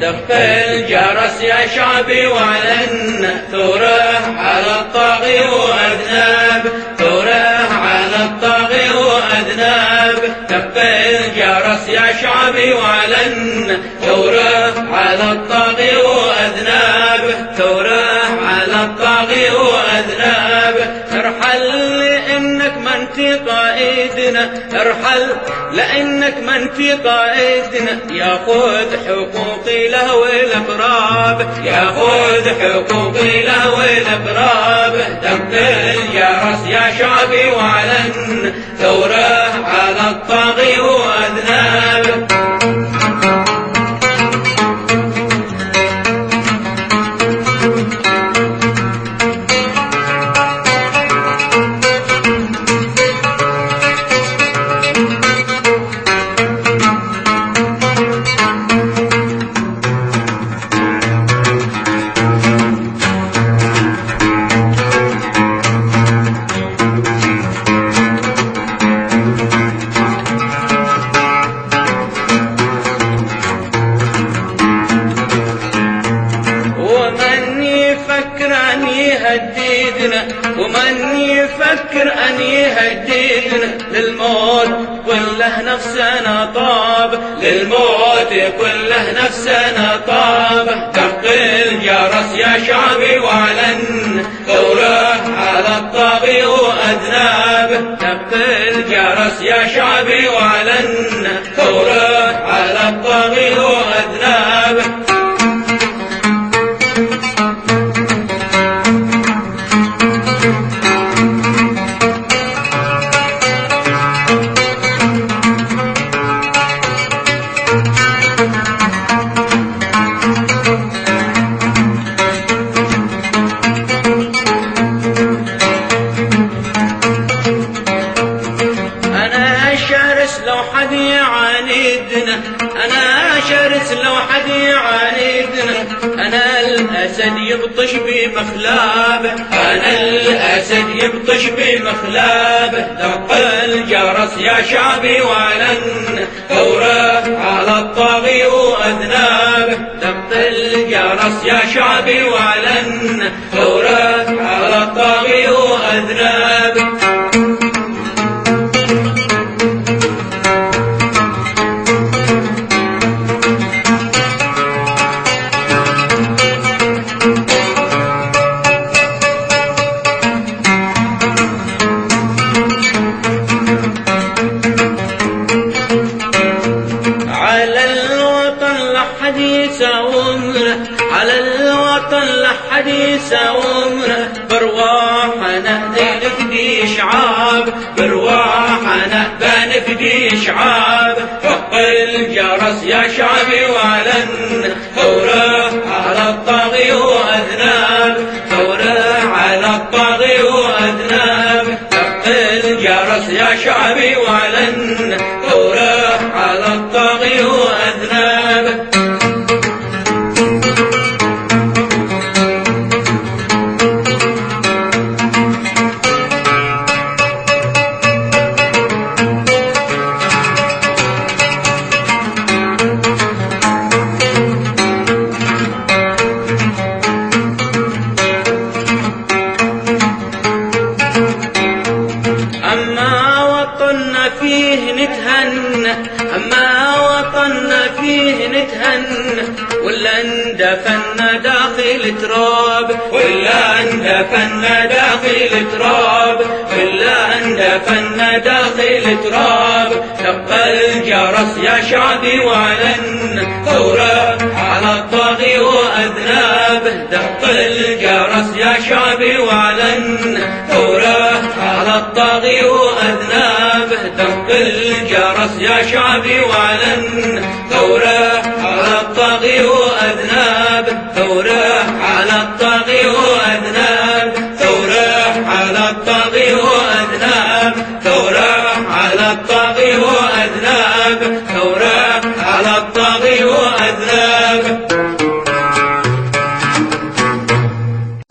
دق الجرس يا شعبي واعلن ثوره على الطاغي وأذناب، ثوره على الطاغي وأذناب. دق الجرس يا شعبي واعلن ثوره على الطاغي وأذناب، ثوره على الطاغي وأذناب. ارحل لأنك ما انت قائدنا، ارحل لأنك ما انت قائدنا. ياخذ حقوقي له والأقراب، ياخذ حقوقي له والأقراب. دق الجرس يا شعبي واعلن ثوره على الطاغي وأذناب. ومن يفكر أن يهددنا للموت كله نفسنا طاب، للموت كله نفسنا طاب. دق الجرس يا شعبي واعلن ثوره على الطاغي وأذناب، دق الجرس يا شعبي واعلن ثوره على الطاغي وأذناب. أنا شرس لو حد يعاندنا، أنا الأسد يبطش بمخلابه، أنا الأسد يبطش بمخلابه. دق الجرس يا شعبي واعلن ثوره على الطاغي وأذنابه، دق الجرس يا شعبي واعلن ثوره على الطاغي وأذنابه. على الوطن لحد يساومنا، برواحنا نفدي شعاب، برواحنا بنفدي شعاب. دق الجرس يا شعبي واعلن ثوره على الطاغي وأذناب، ثوره على الطاغي وأذناب. دق الجرس يا شعبي واعلن ثوره على الطاغي وأذناب. أما وطننا فيه نتهنى، ولا اندفنا داخل تراب، ولا اندفنا داخل تراب، ولا اندفنا داخل تراب. دق الجرس يا شعبي واعلن ثوره على الطاغي وأذنابه، دق الجرس يا شعبي واعلن ثوره على الطاغي وأذنابه. دق الجرس يا شعبي واعلن ثوره على الطاغي وأذنابه، ثوره على الطاغي وأذنابه، ثوره على الطاغي وأذنابه، ثوره على الطاغي وأذنابه، ثوره على الطاغي